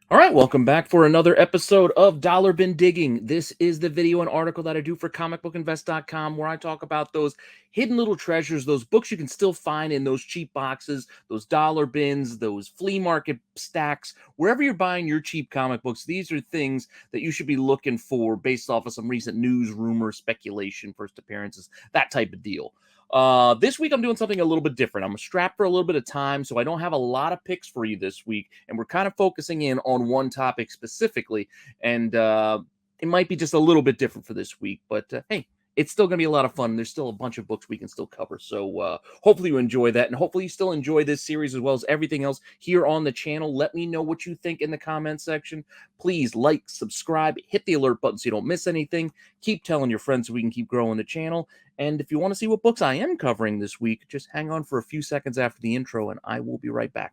All right, welcome back for another episode of Dollar Bin Digging. This is the video and article that I do for comicbookinvest.com where I talk about those hidden little treasures, those books you can still find in those cheap boxes, those dollar bins, those flea market stacks, wherever you're buying your cheap comic books. These are things that you should be looking for based off of some recent news, rumors, speculation, first appearances, that type of deal. This week I'm doing something a little bit different. I'm strapped for a little bit of time, so I don't have a lot of picks for you this week, and we're kind of focusing in on one topic specifically, and it might be just a little bit different for this week, but hey, it's still going to be a lot of fun. There's still a bunch of books we can still cover, so hopefully you enjoy that, and hopefully you still enjoy this series as well as everything else here on the channel. Let me know what you think in the comment section. Please like, subscribe, hit the alert button so you don't miss anything. Keep telling your friends so we can keep growing the channel. And if you want to see what books I am covering this week, just hang on for a few seconds after the intro, and I will be right back.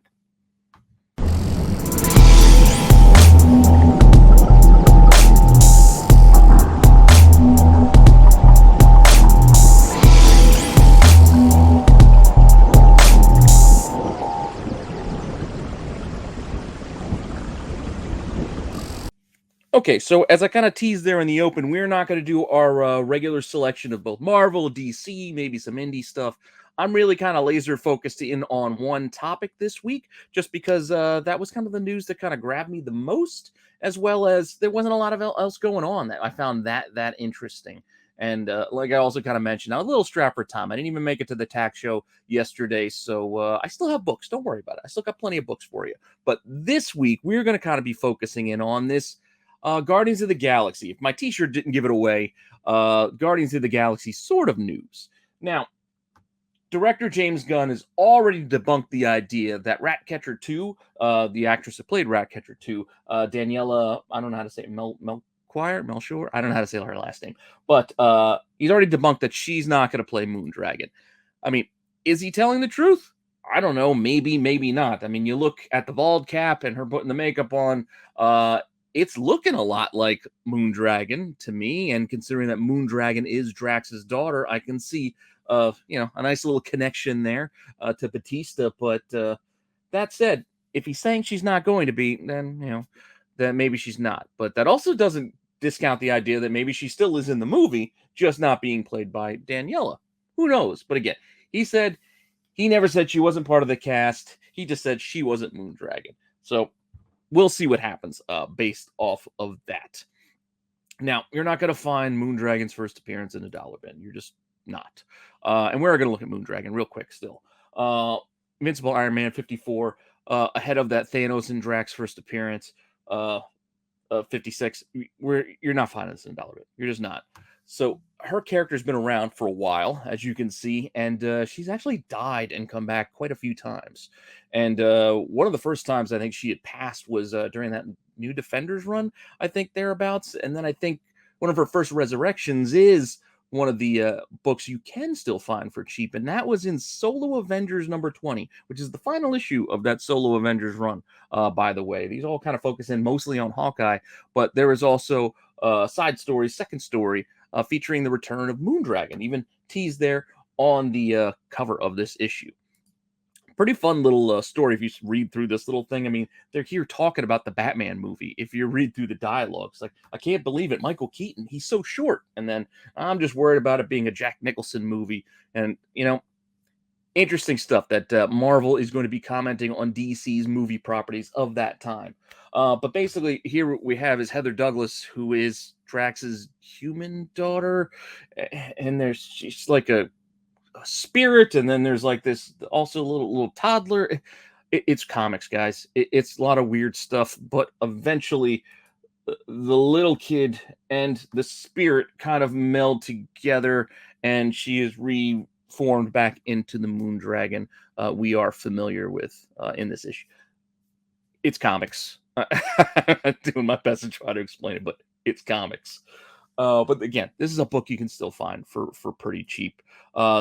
Okay, so as I kind of teased there in the open, we're not going to do our regular selection of both Marvel, DC, maybe some indie stuff. I'm really kind of laser focused in on one topic this week, just because that was kind of the news that kind of grabbed me the most, as well as there wasn't a lot of else going on that I found that interesting. And like I also kind of mentioned, I'm a little strapped for time. I didn't even make it to the tax show yesterday, so I still have books. Don't worry about it. I still got plenty of books for you. But this week, we're going to kind of be focusing in on this Guardians of the Galaxy. If my t-shirt didn't give it away, Guardians of the Galaxy sort of news. Now, director James Gunn has already debunked the idea that Ratcatcher 2, the actress that played Ratcatcher 2, Daniela, I don't know how to say it, Melchior? I don't know how to say her last name. But he's already debunked that she's not going to play Moondragon. I mean, is he telling the truth? I don't know. Maybe, maybe not. I mean, you look at the bald cap and her putting the makeup on. It's looking a lot like Moondragon to me, and considering that Moondragon is Drax's daughter, I can see a nice little connection there to Batista. But that said, if he's saying she's not going to be, then then maybe she's not. But that also doesn't discount the idea that maybe she still is in the movie, just not being played by Daniela. Who knows? But again, he never said she wasn't part of the cast. He just said she wasn't Moondragon. So we'll see what happens based off of that. Now, you're not going to find Moondragon's first appearance in a dollar bin. You're just not. And we're going to look at Moondragon real quick still. Invincible Iron Man 54, ahead of that Thanos and Drax first appearance, 56. You're not finding this in a dollar bin. You're just not. So her character's been around for a while, as you can see, and she's actually died and come back quite a few times. And one of the first times I think she had passed was during that New Defenders run, I think thereabouts. And then I think one of her first resurrections is one of the books you can still find for cheap, and that was in Solo Avengers number 20, which is the final issue of that Solo Avengers run. By the way, these all kind of focus in mostly on Hawkeye, but there is also side story, second story, featuring the return of Moondragon, even teased there on the cover of this issue. Pretty fun little story if you read through this little thing. I mean, they're here talking about the Batman movie. If you read through the dialogues, like, I can't believe it, Michael Keaton, he's so short. And then I'm just worried about it being a Jack Nicholson movie. And, interesting stuff that Marvel is going to be commenting on DC's movie properties of that time. But basically, here what we have is Heather Douglas, who is Drax's human daughter, and she's like a spirit, and then there's like this also little toddler. It's comics, guys. It's a lot of weird stuff, but eventually the little kid and the spirit kind of meld together, and she is reformed back into the Moondragon we are familiar with in this issue. It's comics. I'm doing my best to try to explain it, but it's comics. But again, this is a book you can still find for pretty cheap.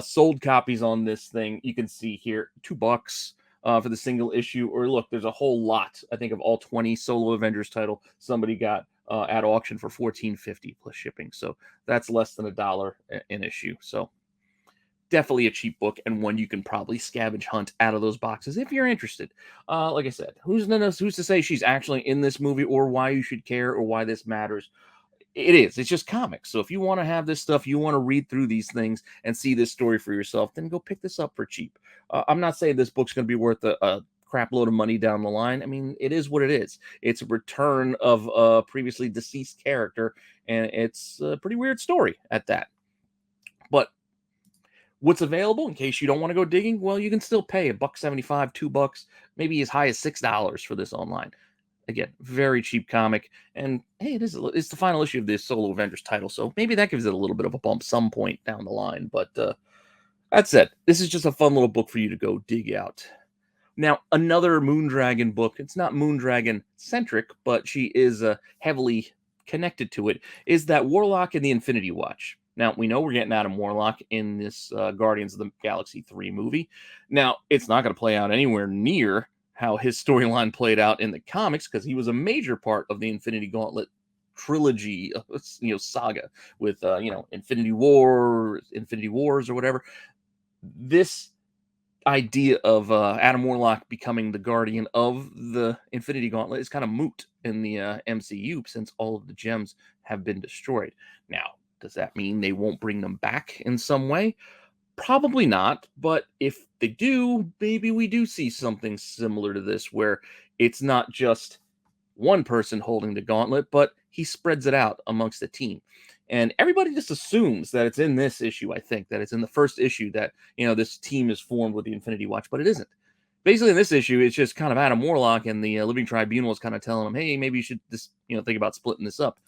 Sold copies on this thing, you can see here, $2 for the single issue. Or look, there's a whole lot. I think of all 20 Solo Avengers title, somebody got at auction for $14.50 plus shipping. So that's less than $1 an issue. So definitely a cheap book, and one you can probably scavenge hunt out of those boxes if you're interested. Like I said, who's to say she's actually in this movie, or why you should care, or why this matters? It's just comics. So if you want to have this stuff, you want to read through these things and see this story for yourself, then go pick this up for cheap. I'm not saying this book's going to be worth a crap load of money down the line. I mean, it is what it is. It's a return of a previously deceased character, and it's a pretty weird story at that. But what's available, in case you don't want to go digging, well, you can still pay $1.75, $2, maybe as high as $6 for this online. Again, very cheap comic, and hey, it's the final issue of this solo Avengers title, so maybe that gives it a little bit of a bump some point down the line. But that's it. This is just a fun little book for you to go dig out. Now, another Moondragon book. It's not Moondragon centric, but she is heavily connected to it. Is that Warlock and the Infinity Watch? Now, we know we're getting Adam Warlock in this Guardians of the Galaxy 3 movie. Now, it's not going to play out anywhere near how his storyline played out in the comics, because he was a major part of the Infinity Gauntlet trilogy, saga with Infinity Wars or whatever. This idea of Adam Warlock becoming the guardian of the Infinity Gauntlet is kind of moot in the MCU, since all of the gems have been destroyed. Now, does that mean they won't bring them back in some way? Probably not, but if they do, maybe we do see something similar to this, where it's not just one person holding the gauntlet, but he spreads it out amongst the team. And everybody just assumes that it's in this issue. I think that it's in the first issue that, this team is formed with the Infinity Watch, but it isn't. Basically, in this issue, it's just kind of Adam Warlock and the Living Tribunal is kind of telling him, hey, maybe you should just, think about splitting this up.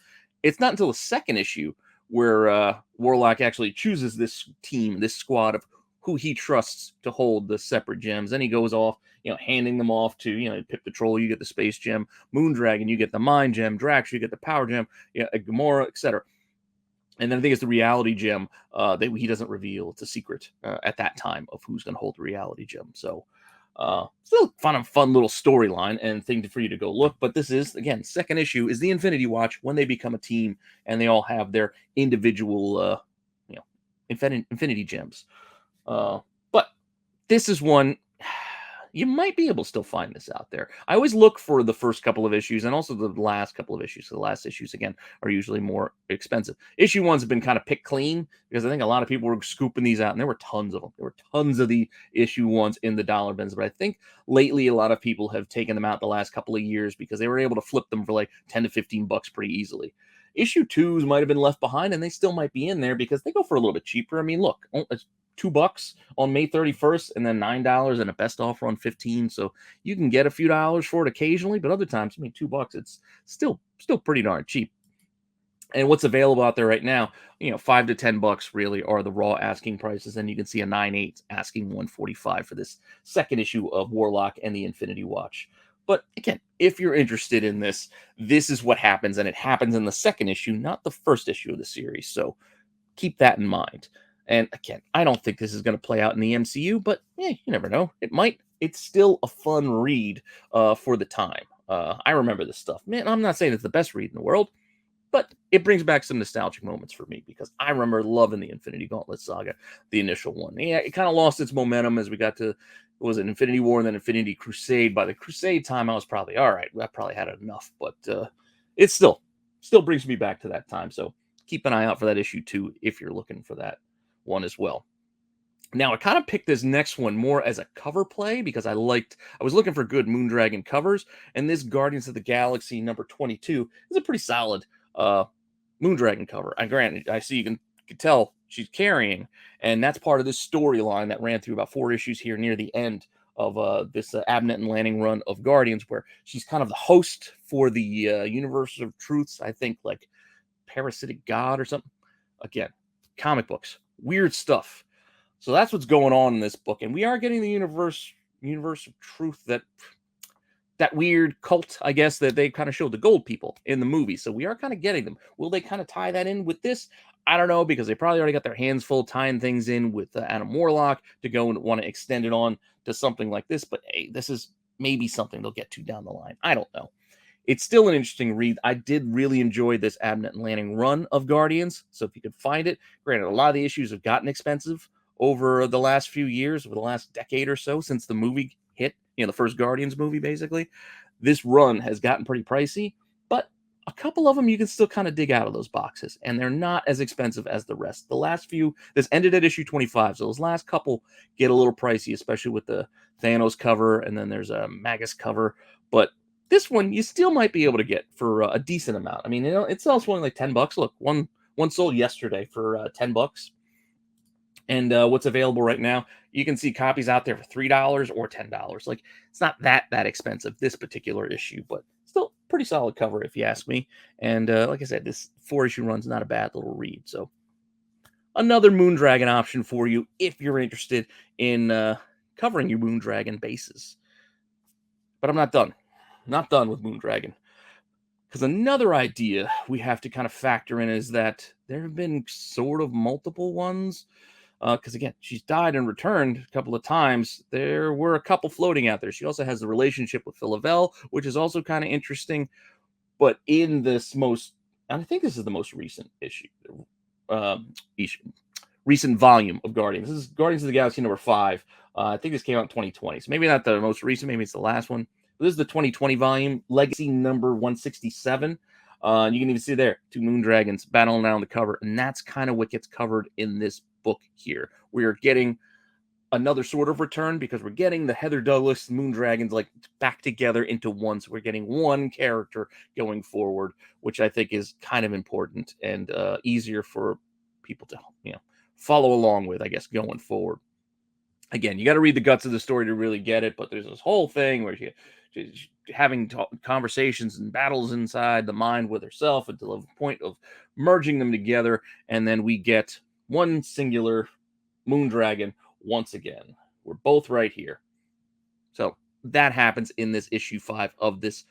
It's not until the second issue where Warlock actually chooses this team, this squad of who he trusts to hold the separate gems. Then he goes off, handing them off to, Pip the Troll, you get the Space Gem, Moondragon, you get the Mind Gem, Drax, you get the Power Gem, Gamora, etc. And then I think it's the Reality Gem that he doesn't reveal. It's a secret at that time of who's going to hold the Reality Gem. So still fun little storyline and thing for you to go look. But this is, again, second issue is the Infinity Watch, when they become a team and they all have their individual Infinity Gems. But this is one you might be able to still find this out there. I always look for the first couple of issues and also the last couple of issues. So the last issues, again, are usually more expensive. Issue ones have been kind of picked clean, because I think a lot of people were scooping these out, and there were tons of them. There were tons of the issue ones in the dollar bins, but I think lately a lot of people have taken them out the last couple of years because they were able to flip them for like 10 to 15 bucks pretty easily. Issue twos might have been left behind, and they still might be in there because they go for a little bit cheaper. I mean, look, it's $2 on May 31st, and then $9 and a best offer on 15. So you can get a few dollars for it occasionally, but other times, I mean, $2, it's still pretty darn cheap. And what's available out there right now, $5 to $10 really are the raw asking prices. And you can see a 9/8 asking $145 for this second issue of Warlock and the Infinity Watch. But again, if you're interested in this, this is what happens, and it happens in the second issue, not the first issue of the series. So keep that in mind. And again, I don't think this is going to play out in the MCU, but you never know. It might. It's still a fun read for the time. I remember this stuff. Man, I'm not saying it's the best read in the world, but it brings back some nostalgic moments for me, because I remember loving the Infinity Gauntlet saga, the initial one. Yeah, it kind of lost its momentum as we got to, was it Infinity War and then Infinity Crusade? By the Crusade time, I was probably, all right, I probably had enough, but it still brings me back to that time. So keep an eye out for that issue 2 if you're looking for that one as well. Now, I kind of picked this next one more as a cover play, because I was looking for good Moondragon covers, and this Guardians of the Galaxy number 22 is a pretty solid Moondragon cover. Granted, I see you can tell she's carrying, and that's part of this storyline that ran through about 4 issues here near the end of this Abnett and Lanning run of Guardians, where she's kind of the host for the Universe of Truths, I think, like Parasitic God or something. Again, comic books, weird stuff. So that's what's going on in this book, and we are getting the universe of truth, that weird cult, I guess, that they kind of showed the gold people in the movie. So we are kind of getting them. Will they kind of tie that in with this? I don't know, because they probably already got their hands full tying things in with Adam Warlock to go and want to extend it on to something like this. But hey, this is maybe something they'll get to down the line. I don't know. It's still an interesting read. I did really enjoy this Abnett and Lanning run of Guardians. So if you could find it, granted, a lot of the issues have gotten expensive over the last few years, over the last decade or so, since the movie hit, the first Guardians movie, basically. This run has gotten pretty pricey, but a couple of them you can still kind of dig out of those boxes, and they're not as expensive as the rest. The last few, this ended at issue 25, so those last couple get a little pricey, especially with the Thanos cover, and then there's a Magus cover, but this one you still might be able to get for a decent amount. I mean, it sells for only like $10. Look, one sold yesterday for $10. And what's available right now, you can see copies out there for $3 or $10. Like, it's not that expensive, this particular issue, but still pretty solid cover if you ask me. And like I said, this 4-issue run's not a bad little read. So another Moondragon option for you if you're interested in covering your Moondragon bases. But I'm not done. Not done with Moondragon. Because another idea we have to kind of factor in is that there have been sort of multiple ones. Because again, she's died and returned a couple of times. There were a couple floating out there. She also has a relationship with Phyla-Vell, which is also kind of interesting. But in this and I think this is the most recent recent volume of Guardians. This is Guardians of the Galaxy number 5. I think this came out in 2020. So maybe not the most recent, maybe it's the last one. But this is the 2020 volume, Legacy number 167. You can even see there 2 Moondragons battling around the cover, and that's kind of what gets covered in this book here. We are getting another sort of return because we're getting the Heather Douglas Moondragons like back together into one. So we're getting one character going forward, which I think is kind of important and easier for people to follow along with, I guess, going forward. Again, you got to read the guts of the story to really get it, but there's this whole thing where she's having conversations and battles inside the mind with herself until the point of merging them together, and then we get one singular Moondragon once again. We're both right here. So that happens in this issue 5 of this,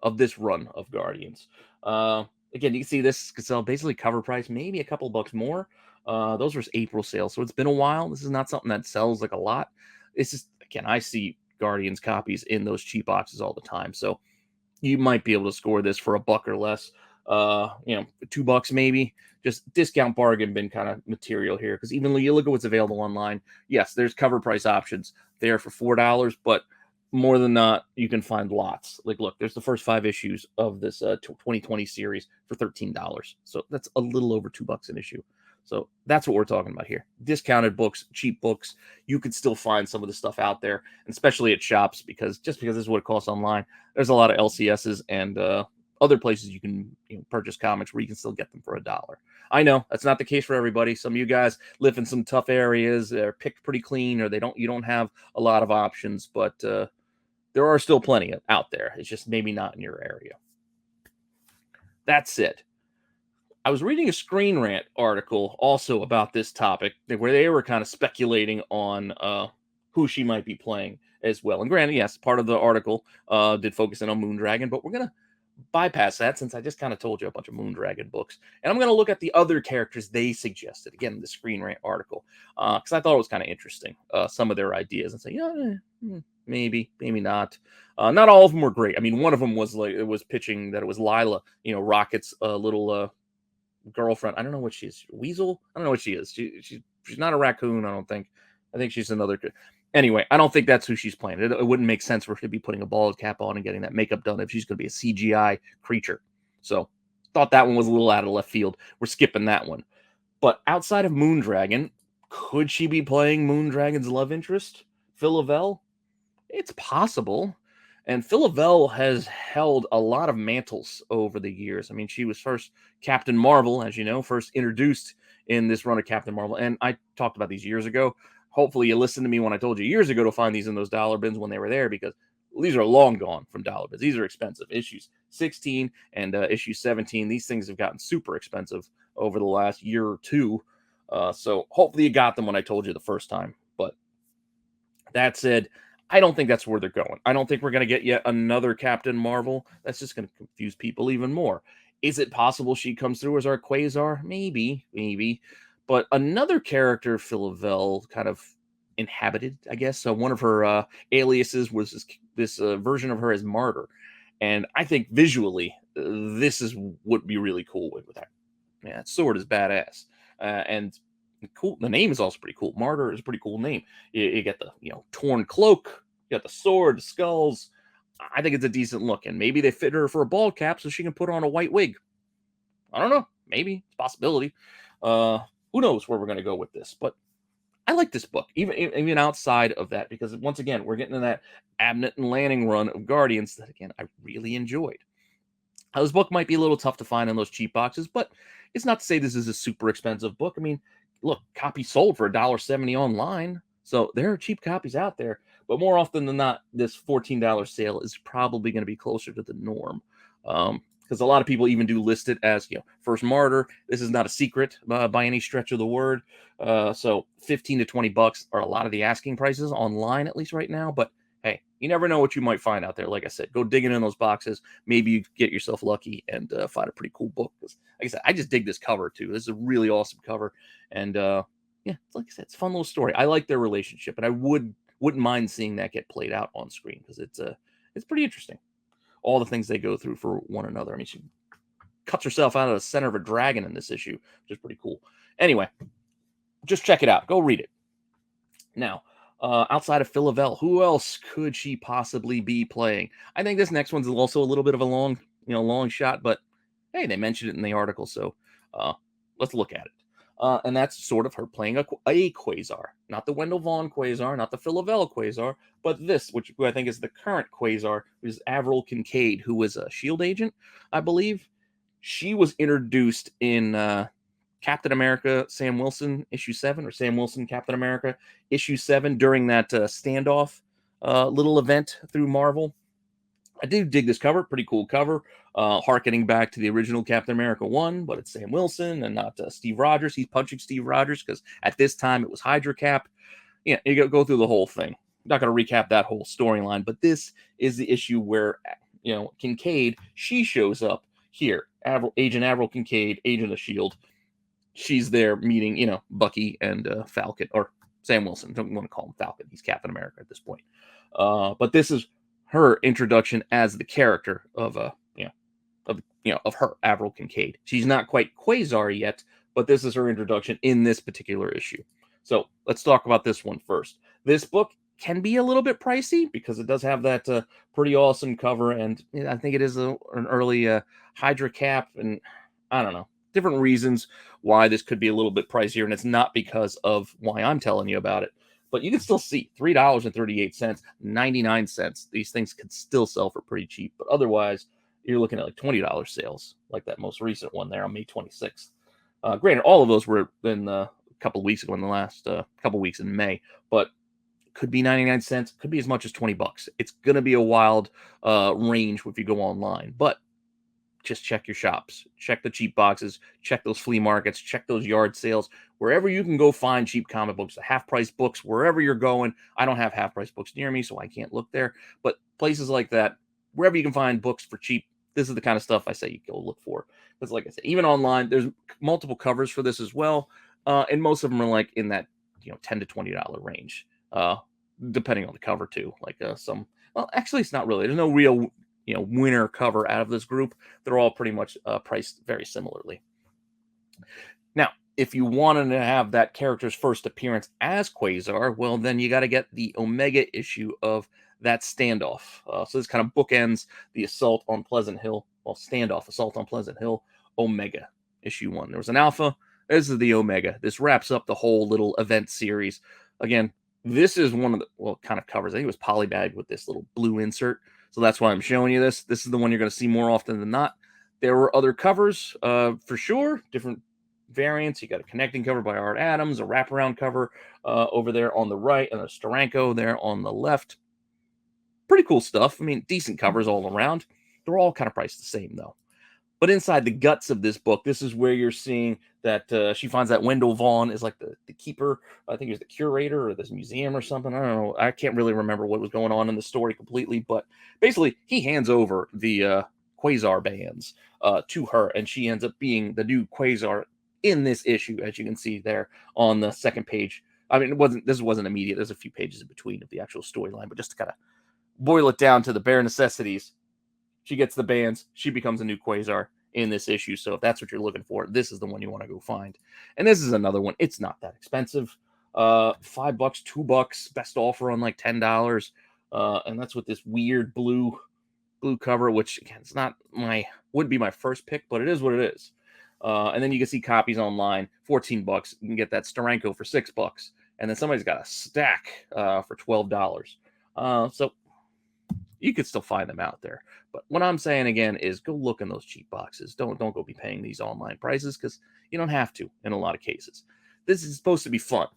of this run of Guardians. Again, you can see this could sell basically cover price, maybe a couple bucks more. Those were April sales, so it's been a while. This is not something that sells like a lot. It's just, again, I see Guardians copies in those cheap boxes all the time, so you might be able to score this for $1 or less. $2 maybe. Just discount bargain bin kind of material here, because even when you look at what's available online, yes, there's cover price options there for $4, but more than not, you can find lots. Like, look, there's the first 5 issues of this 2020 series for $13. So that's a little over $2 an issue. So that's what we're talking about here. Discounted books, cheap books. You could still find some of the stuff out there, and especially at shops, because this is what it costs online. There's a lot of LCSs and other places you can purchase comics where you can still get them for $1. I know that's not the case for everybody. Some of you guys live in some tough areas. They're picked pretty clean, or you don't have a lot of options, but there are still plenty out there. It's just maybe not in your area. That's it. I was reading a Screen Rant article also about this topic, where they were kind of speculating on who she might be playing as well. And granted, yes, part of the article did focus in on Moondragon, but we're going to bypass that since I just kind of told you a bunch of Moondragon books. And I'm going to look at the other characters they suggested, again, the Screen Rant article, because I thought it was kind of interesting, some of their ideas, and say, maybe not. Not all of them were great. I mean, one of them was pitching that it was Lila, Rocket's little girlfriend. I don't know what she is. Weasel? I don't know what she is. She's not a raccoon, I don't think. I think she's another. Anyway, I don't think that's who she's playing. It wouldn't make sense for her to be putting a bald cap on and getting that makeup done if she's going to be a CGI creature. So, thought that one was a little out of left field. We're skipping that one. But outside of Moondragon, could she be playing Moondragon's love interest, Phyla-Vell? It's possible. And Phyla-Vell has held a lot of mantles over the years. I mean, she was first Captain Marvel, as you know, first introduced in this run of Captain Marvel. And I talked about these years ago. Hopefully you listened to me when I told you years ago to find these in those dollar bins when they were there, because these are long gone from dollar bins. These are expensive. Issues 16 and issue 17, these things have gotten super expensive over the last year or two. So hopefully you got them when I told you the first time. But that said, I don't think that's where they're going. I don't think we're going to get yet another Captain Marvel. That's just going to confuse people even more. Is it possible she comes through as our Quasar? Maybe. But another character Phyla-Vell kind of inhabited, I guess. So one of her aliases was this version of her as Martyr. And I think visually, this would be really cool with that. Yeah, that sword is badass. And Cool. The name is also pretty cool. Martyr is a pretty cool name. You get the torn cloak, you got the sword, the skulls. I think it's a decent look, and maybe they fit her for a bald cap so she can put on a white wig. I don't know. Maybe it's a possibility. Who knows where we're going to go with this? But I like this book, even outside of that, because once again, we're getting in that Abnett and Lanning run of Guardians that again I really enjoyed. This book might be a little tough to find in those cheap boxes, but it's not to say this is a super expensive book. I mean, look, copy sold for $1.70 online. So there are cheap copies out there, but more often than not, this $14 sale is probably going to be closer to the norm. Because a lot of people even do list it as, first Martyr. This is not a secret by any stretch of the word. So 15 to 20 bucks are a lot of the asking prices online, at least right now. But hey, you never know what you might find out there. Like I said, go digging in those boxes. Maybe you get yourself lucky and find a pretty cool book. Because, like I said, I just dig this cover too. This is a really awesome cover, and yeah, like I said, it's a fun little story. I like their relationship, and I wouldn't mind seeing that get played out on screen because it's pretty interesting. All the things they go through for one another. I mean, she cuts herself out of the center of a dragon in this issue, which is pretty cool. Anyway, just check it out. Go read it. Now, outside of Phyla-Vell, who else could she possibly be playing? I think this next one's also a little bit of a long shot, but hey, they mentioned it in the article, so let's look at it. And that's sort of her playing a Quasar, not the Wendell Vaughn Quasar, not the Phyla-Vell Quasar, but this, who I think is the current Quasar, which is Avril Kincaid, who was a S.H.I.E.L.D. agent, I believe. She was introduced in Captain America Sam Wilson issue 7, or Sam Wilson Captain America issue 7 during that standoff little event through Marvel. I do dig this cover. Pretty cool cover. Harkening back to the original Captain America 1, but it's Sam Wilson and not Steve Rogers. He's punching Steve Rogers because at this time it was Hydra Cap. Yeah, you go through the whole thing. I'm not going to recap that whole storyline, but this is the issue where, Kincaid, she shows up here. Agent Avril Kincaid, agent of S.H.I.E.L.D. She's there meeting, Bucky and Falcon, or Sam Wilson. Don't want to call him Falcon. He's Captain America at this point. But this is her introduction as the character of her, Avril Kincaid. She's not quite Quasar yet, but this is her introduction in this particular issue. So let's talk about this one first. This book can be a little bit pricey because it does have that pretty awesome cover, and I think it is an early Hydra Cap, and I don't know, different reasons why this could be a little bit pricier, and it's not because of why I'm telling you about it. But you can still see $3.38, 99 cents. These things could still sell for pretty cheap, but otherwise, you're looking at like $20 sales, like that most recent one there on May 26th. Granted, all of those were in a couple of weeks ago, in the last couple of weeks in May, but could be 99 cents, could be as much as 20 bucks. It's going to be a wild range if you go online, but just check your shops, check the cheap boxes, check those flea markets, check those yard sales, wherever you can go find cheap comic books, half-price books, wherever you're going. I don't have half-price books near me, so I can't look there, but places like that, wherever you can find books for cheap, this is the kind of stuff I say you go look for. Because like I said, even online, there's multiple covers for this as well, and most of them are like in that $10 to $20 range, depending on the cover too. Like some, well, actually, it's not really. There's no real winner cover out of this group. They're all pretty much priced very similarly. Now, if you wanted to have that character's first appearance as Quasar, well, then you got to get the Omega issue of that standoff. So this kind of bookends the assault on Pleasant Hill, standoff, assault on Pleasant Hill, Omega issue 1. There was an alpha. This is the Omega. This wraps up the whole little event series. Again, this is one of the kind of covers. I think it was polybagged with this little blue insert. So that's why I'm showing you this. This is the one you're going to see more often than not. There were other covers for sure, different variants. You got a connecting cover by Art Adams, a wraparound cover over there on the right, and a Steranko there on the left. Pretty cool stuff. I mean, decent covers all around. They're all kind of priced the same, though. But inside the guts of this book, this is where you're seeing that she finds that Wendell Vaughn is like the keeper. I think he was the curator of this museum or something. I don't know. I can't really remember what was going on in the story completely. But basically, he hands over the Quasar bands to her, and she ends up being the new Quasar in this issue, as you can see there on the second page. I mean, this wasn't immediate. There's a few pages in between of the actual storyline, but just to kind of boil it down to the bare necessities, she gets the bands. She becomes a new Quasar in this issue. So if that's what you're looking for, this is the one you want to go find. And this is another one. It's not that expensive. $5, $2, best offer on like $10. And that's with this weird blue cover, which again, it's not wouldn't be my first pick, but it is what it is. And then you can see copies online, $14. You can get that Steranko for $6, and then somebody's got a stack for $12. So you could still find them out there. But what I'm saying again is go look in those cheap boxes. Don't go be paying these online prices, because you don't have to in a lot of cases. This is supposed to be fun.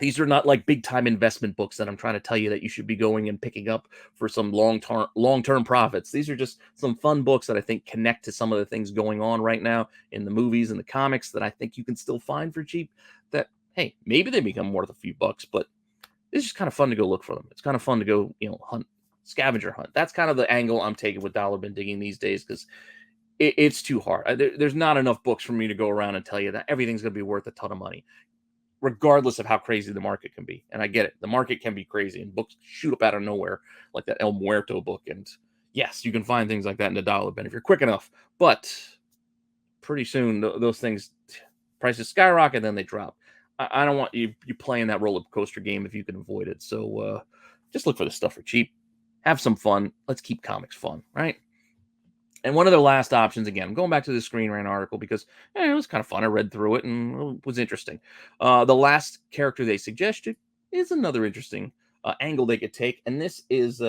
These are not like big time investment books that I'm trying to tell you that you should be going and picking up for some long-term profits. These are just some fun books that I think connect to some of the things going on right now in the movies and the comics that I think you can still find for cheap. That, hey, maybe they become worth a few bucks, but it's just kind of fun to go look for them. It's kind of fun to go, hunt, scavenger hunt. That's kind of the angle I'm taking with dollar bin digging these days, because it's too hard. There's not enough books for me to go around and tell you that everything's going to be worth a ton of money, regardless of how crazy the market can be. And I get it. The market can be crazy and books shoot up out of nowhere, like that El Muerto book. And yes, you can find things like that in the dollar bin if you're quick enough. But pretty soon, those things, prices skyrocket, then they drop. I don't want you playing that roller coaster game if you can avoid it. So just look for this stuff for cheap. Have some fun. Let's keep comics fun, right? And one of their last options, again, I'm going back to the Screen Rant article because it was kind of fun. I read through it and it was interesting. The last character they suggested is another interesting angle they could take. And this is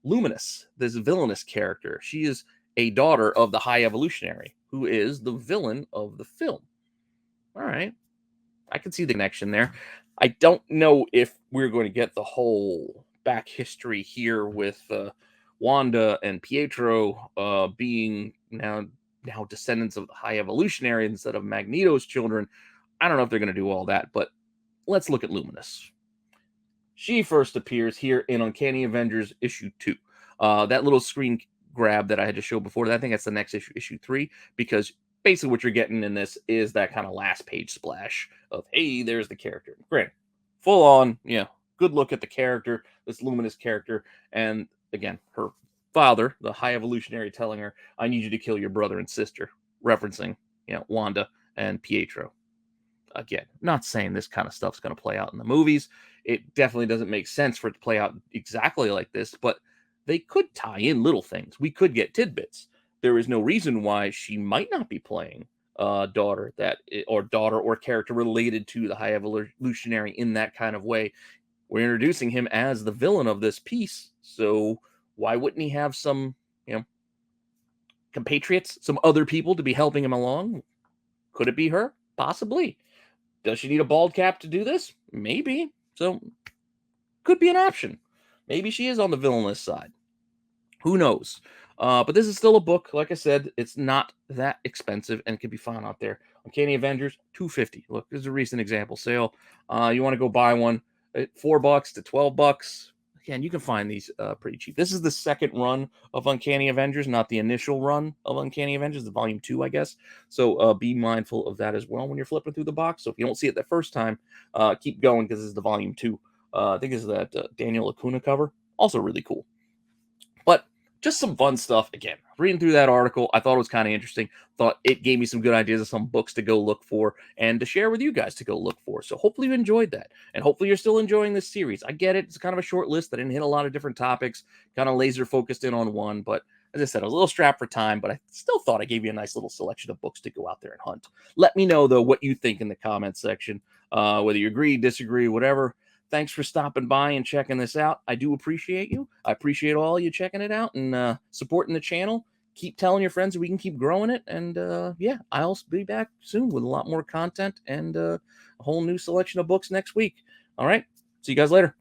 Luminous, this villainous character. She is a daughter of the High Evolutionary, who is the villain of the film. All right. I can see the connection there. I don't know if we're going to get the whole back history here with Wanda and Pietro being now descendants of the High Evolutionary instead of Magneto's children. I don't know if they're going to do all that, but let's look at Luminous. She first appears here in Uncanny Avengers issue 2. That little screen grab that I had to show before, I think that's the next issue 3, because basically what you're getting in this is that kind of last page splash of, hey, there's the character. Granted, full on, good look at the character, this Luminous character, and again, her father, the High Evolutionary, telling her, I need you to kill your brother and sister, referencing, Wanda and Pietro. Again, not saying this kind of stuff's going to play out in the movies. It definitely doesn't make sense for it to play out exactly like this, but they could tie in little things. We could get tidbits. There is no reason why she might not be playing daughter or character related to the High Evolutionary in that kind of way. We're introducing him as the villain of this piece, so why wouldn't he have some, compatriots, some other people to be helping him along? Could it be her? Possibly. Does she need a bald cap to do this? Maybe. So, could be an option. Maybe she is on the villainous side. Who knows? But this is still a book. Like I said, it's not that expensive and can be found out there. Uncanny Avengers, $2.50. Look, there's a recent example sale. You want to go buy one at $4 to $12. Again, you can find these pretty cheap. This is the second run of Uncanny Avengers, not the initial run of Uncanny Avengers, the volume 2, I guess. So be mindful of that as well when you're flipping through the box. So if you don't see it the first time, keep going, because this is the volume 2. I think this is that Daniel Acuna cover. Also really cool. But just some fun stuff. Again, reading through that article, I thought it was kind of interesting. Thought it gave me some good ideas of some books to go look for and to share with you guys to go look for. So hopefully you enjoyed that. And hopefully you're still enjoying this series. I get it. It's kind of a short list. I didn't hit a lot of different topics, kind of laser focused in on one. But as I said, I was a little strapped for time, but I still thought I gave you a nice little selection of books to go out there and hunt. Let me know, though, what you think in the comments section, whether you agree, disagree, whatever. Thanks for stopping by and checking this out. I do appreciate you. I appreciate all you checking it out and supporting the channel. Keep telling your friends that we can keep growing it. And I'll be back soon with a lot more content and a whole new selection of books next week. All right. See you guys later.